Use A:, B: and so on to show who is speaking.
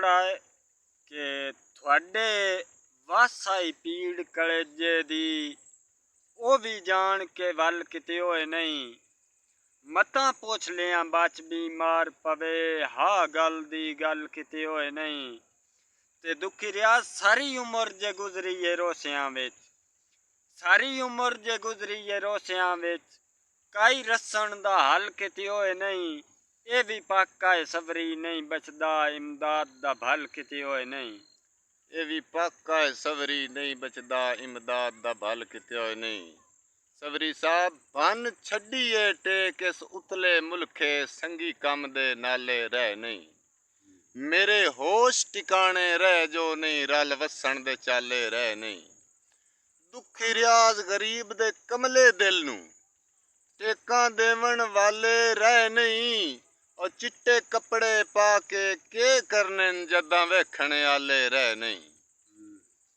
A: थोड़ा है कि थोड़े वासाई पीड़ कलेजे दी ओ भी जान के वल किते होए नहीं। मतां पुछ लिया बच बीमार पवे हा गल दी गल किते होए नहीं। ते दुखी रिया सारी उम्र जे गुजरी ये रोसियां विच, सारी उम्र जे गुजरी ये रोसियां विच काई रसन दा हल किते होए नहीं। ये भी पक्का है सबरी नहीं बचदा इमदाद दा भल किते होए नहीं।
B: ये भी पक्का है सबरी नहीं बचदा इमदाद दा भल किते होए नहीं। सबरी साहब भन छड्डीए टेक इस उतले मुल्खे संगी कम दे नाले रह नहीं। मेरे होश टिकाने रह जो नहीं रल वसन दे चाले रह नहीं। दुखी रियाज गरीब दे कमले दिल नू टेकां देवन वाले रह नहीं। और चिट्टे कपड़े पा के करने जदां वेखने आले रह नहीं।